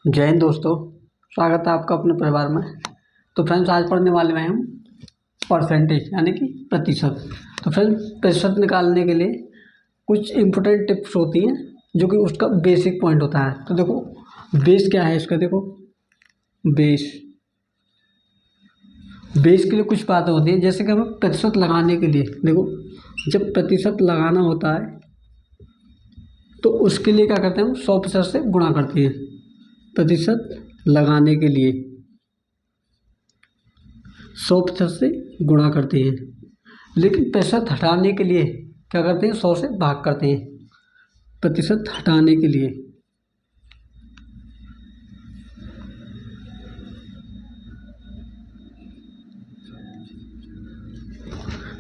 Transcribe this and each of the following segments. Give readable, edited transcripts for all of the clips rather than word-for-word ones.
जय हिंद दोस्तों। स्वागत है आपका अपने परिवार में। तो फ्रेंड्स, आज पढ़ने वाले हैं हम परसेंटेज यानी कि प्रतिशत। तो फ्रेंड्स, प्रतिशत निकालने के लिए कुछ इम्पोर्टेंट टिप्स होती हैं जो कि उसका बेसिक पॉइंट होता है। तो देखो, बेस क्या है इसका। देखो, बेस बेस के लिए कुछ बातें होती हैं, जैसे कि हमें प्रतिशत लगाने के लिए, देखो, जब प्रतिशत लगाना होता है तो उसके लिए क्या करते हैं, हम 100% से गुणा करते हैं। प्रतिशत लगाने के लिए 100% से गुणा करते हैं, लेकिन प्रतिशत हटाने के लिए क्या करते हैं, 100 से भाग करते हैं। प्रतिशत हटाने के लिए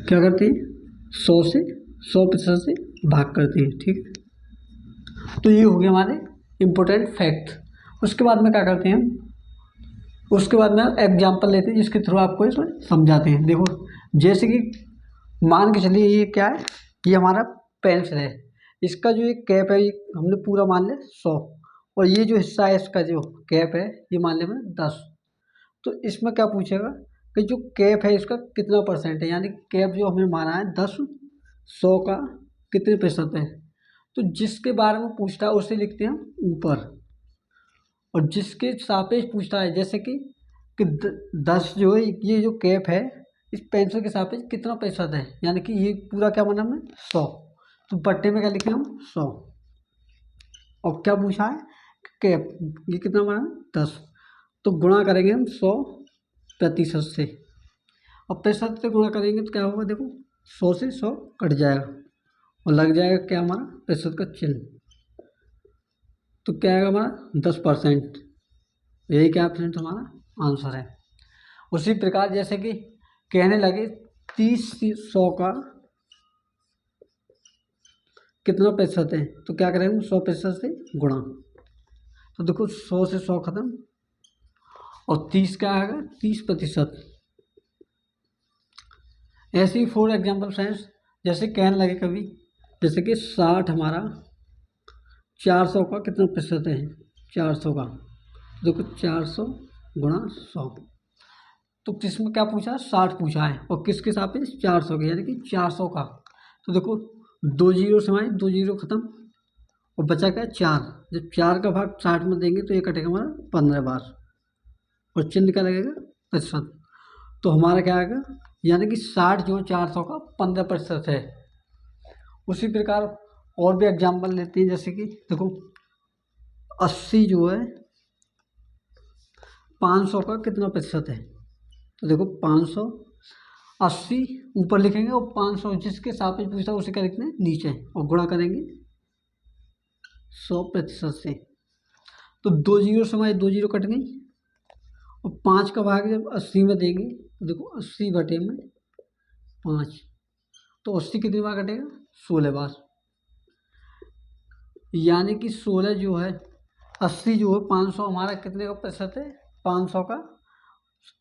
क्या करते हैं, 100% से भाग करते हैं। ठीक है, तो ये हो गया हमारे इम्पोर्टेंट फैक्ट। उसके बाद में क्या करते हैं, उसके बाद में एग्जाम्पल लेते हैं जिसके थ्रू आपको इसमें समझाते हैं। देखो, जैसे कि मान के चलिए ये क्या है, ये हमारा पेंसिल है। इसका जो ये कैप है, ये हमने पूरा मान लिया 100, और ये जो हिस्सा है इसका जो कैप है ये मान लिया मैंने 10। तो इसमें क्या पूछेगा कि जो कैप है इसका कितना परसेंट है, यानी कैप जो हमने माना है 10, 100 का कितने प्रतिशत है। तो जिसके बारे में पूछता है उसे लिखते हैं ऊपर, और जिसके सापेक्ष पूछता है, जैसे कि 10 जो है, ये जो कैप है इस पेंसिल के सापेक्ष कितना प्रतिशत है, यानी कि ये पूरा क्या माना हमने 100, तो बट्टे में क्या लिखे हम 100। और क्या पूछा है, कैप ये कितना माना 10, तो गुणा करेंगे हम 100% से। और प्रतिशत से गुणा करेंगे तो क्या होगा, देखो 100 से 100 कट जाएगा और लग जाएगा क्या हमारा प्रतिशत का चिन्ह। तो क्या आएगा हमारा 10%। यही क्या फ्रेंड्स हमारा आंसर है। उसी प्रकार जैसे कि कहने लगे 30 100 का कितना प्रतिशत है, तो क्या करेंगे 100% से गुणा। तो देखो 100 से 100 खत्म, और 30 क्या आएगा 30%। ऐसे ही फॉर एग्जाम्पल फ्रेंड्स, जैसे कहने लगे कभी, जैसे कि 60 हमारा 400 का कितना प्रतिशत है, 400 का। देखो 400 गुणा 100, तो किसमें क्या पूछा, 60 पूछा है, और किसके सापेक्ष 400 के, यानी कि 400 का। तो देखो 2 जीरो समाए, 2 जीरो खत्म, और बचा क्या 4। जब 4 का भाग 60 में देंगे तो ये कटेगा हमारा 15 बार, और चिन्ह क्या लगेगा प्रतिशत। तो हमारा क्या आएगा, यानी कि 60 जो 400 का 15% है। उसी प्रकार और भी एग्जाम्पल लेते हैं, जैसे कि देखो 80 जो है 500 का कितना प्रतिशत है। तो देखो 500, 80 ऊपर लिखेंगे और 500 जिसके सापेक्ष पूछता है उसे क्या लिखना है नीचे, और गुणा करेंगे 100% से। तो 2 जीरो समाए, 2 जीरो कट गई, और 5 का भाग जब 80 में देंगे तो देखो 80/5, तो 80 कितनी बार कटेगा 16 बार, यानी कि 16 जो है 80 जो है 500 हमारा कितने का प्रतिशत है, 500 का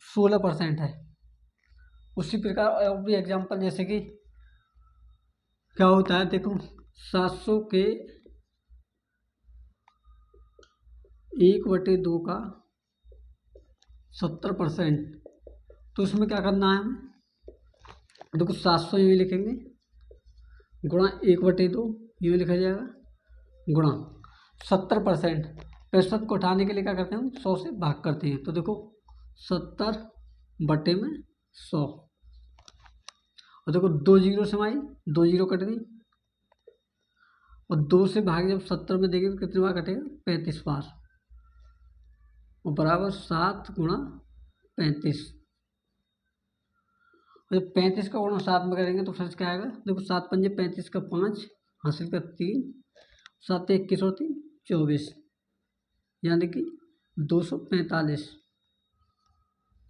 16% है। उसी प्रकार और भी एग्जाम्पल, जैसे कि क्या होता है, देखो 700 के 1/2 का 70%। तो उसमें क्या करना है हमें, देखो 700 यूँ लिखेंगे, गुणा 1/2 यूँ लिखा जाएगा, गुणा 70%। प्रतिशत को उठाने के लिए क्या करते हैं हम 100 से भाग करते हैं। तो देखो 70/100, और देखो 2 जीरो समाई, 2 जीरो कट गई, और 2 से भाग जब 70 में देंगे तो कितनी बार कटेगा 35 बार, और बराबर 7 गुणा 35। और जब 35 का गुणा 7 में करेंगे तो फिर क्या आएगा, देखो 7 पंजे 35 का 5, हासिल का 3, 7 21 और 3 24, यानी कि 245।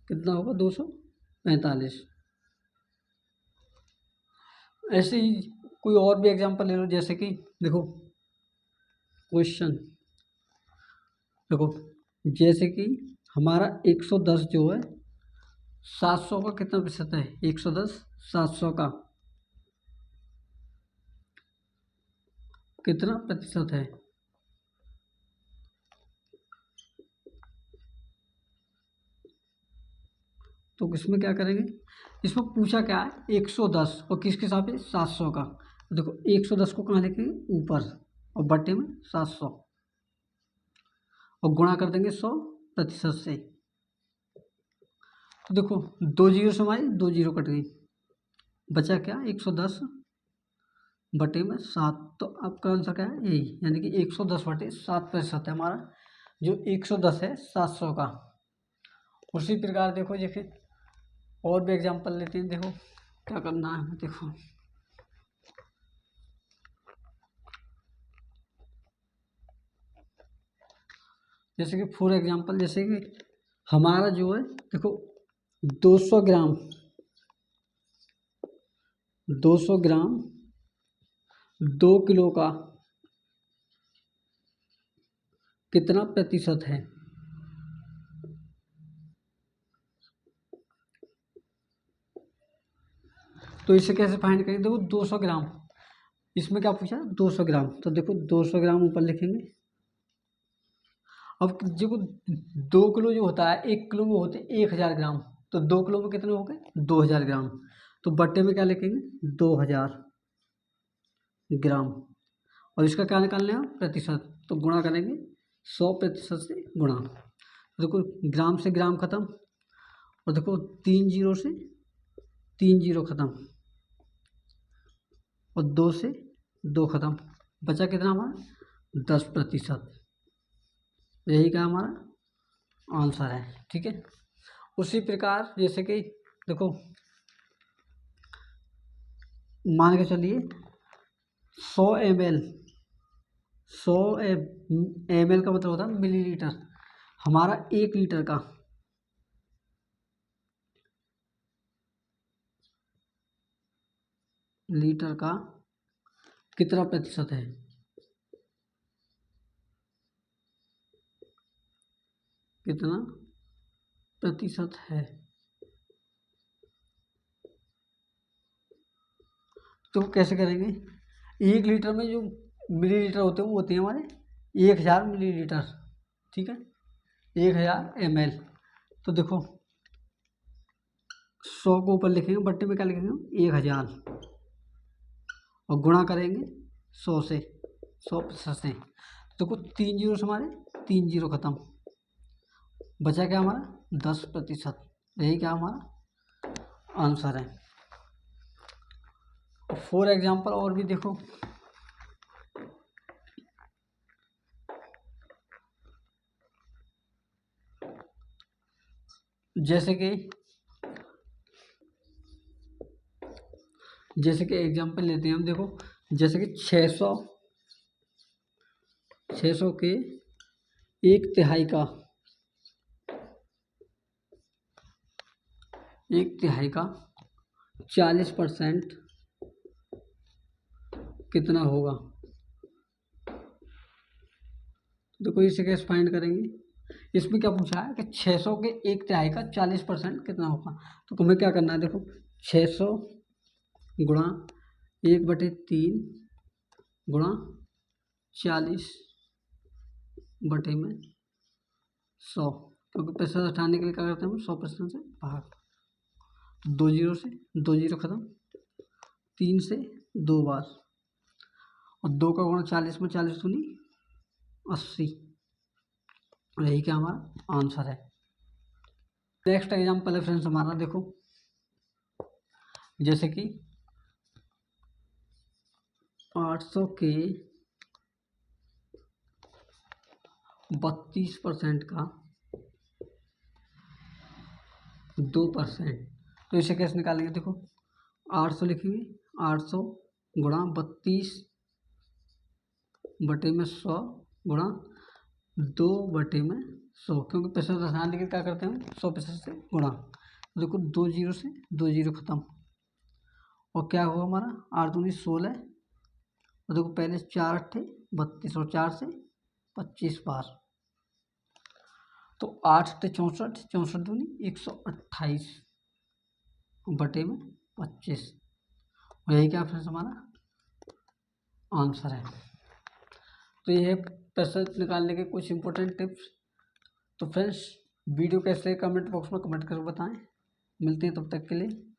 कितना होगा 245। ऐसे ही कोई और भी एग्जांपल ले लो, जैसे कि देखो क्वेश्चन, देखो जैसे कि हमारा 110 जो है 700 का कितना प्रतिशत है, 110 700 का कितना प्रतिशत है। तो इसमें क्या करेंगे, इसमें पूछा क्या है 110 और किसके साथ है 700 का। देखो 110 को कहाँ लिखेंगे ऊपर और बट्टे में 700 और गुणा कर देंगे 100% से। तो देखो 2 जीरो से हमारी 2 जीरो कट गई, बचा क्या 110 बटे में 7। तो आपका आंसर क्या है यही, यानी कि 110/7% है हमारा जो 110 है 700 का। उसी प्रकार देखो जैसे और भी एग्जांपल लेते हैं। देखो क्या करना है, देखो जैसे कि फॉर एग्जांपल, जैसे कि हमारा जो है देखो 200 ग्राम 2 किलो का कितना प्रतिशत है। तो इसे कैसे फाइंड करेंगे, देखो 200 ग्राम, इसमें क्या पूछा 200 ग्राम, तो देखो 200 ग्राम ऊपर लिखेंगे। अब देखो 2 किलो जो होता है 1 किलो में होते हैं 1000 ग्राम, तो 2 किलो में कितने हो गए 2000 ग्राम। तो बट्टे में क्या लिखेंगे 2000 ग्राम और इसका क्या निकालना है प्रतिशत, तो गुणा करेंगे 100% से गुणा। देखो ग्राम से ग्राम खत्म और देखो 3 जीरो से 3 जीरो खत्म और 2 से 2 खत्म, बचा कितना हमारा 10%। यही का हमारा आंसर है, ठीक है। उसी प्रकार जैसे कि देखो मान के चलिए 100 ml 100 ml का मतलब होता है मिलीलीटर, हमारा 1 लीटर का कितना प्रतिशत है। कितना प्रतिशत है, तो कैसे करेंगे, 1 लीटर में जो मिलीलीटर होते हैं वो होते हैं हमारे 1000 मिलीलीटर, ठीक है 1000 ml। तो देखो 100 को ऊपर लिखेंगे, बट्टे में क्या लिखेंगे 1000 और गुणा करेंगे 100 से 100% से। देखो 3 जीरो से हमारे 3 जीरो खत्म, बचा क्या हमारा 10%। यही क्या हमारा आंसर है। फॉर एग्जांपल और भी देखो, जैसे कि एग्जांपल लेते हैं हम। देखो जैसे कि 600 के 1/3 का 40% कितना होगा। देखो इसे कैसे फाइंड करेंगे, इसमें क्या पूछा है कि 600 के 1/3 का 40% कितना होगा। तो हमें क्या करना है, देखो 600 गुणा 1/3 गुणा 40/100, क्योंकि पैसा हटाने के लिए क्या करते हैं हम 100% से भाग। 2 जीरो से 2 जीरो खत्म, 3 से 2 बार और 2 का गुणा 40 में 40 दूनी 80। यही क्या हमारा आंसर है। नेक्स्ट एग्जाम्पल है फ्रेंड्स हमारा, देखो जैसे कि 800 के 32% का 2%। तो इसे कैसे निकालेंगे, देखो 800 लिखेंगे, 800 गुणा 32/100 गुणा 2/100, क्योंकि पैसा आसानी के क्या करते हैं हम 100% से गुणा। देखो 2 जीरो से 2 जीरो खत्म और क्या हुआ हमारा 8 दूनी 16 और देखो पहले 4 8 32 और 4 से 25 बार, तो 8 8 64, 64 दूनी 128 बटे में 25। और यही क्या फ्रेंड्स हमारा आंसर है। तो ये है पैसा निकालने के कुछ इंपॉर्टेंट टिप्स। तो फ्रेंड्स वीडियो कैसे कमेंट बॉक्स में कमेंट करके बताएं। मिलते हैं तब तक के लिए।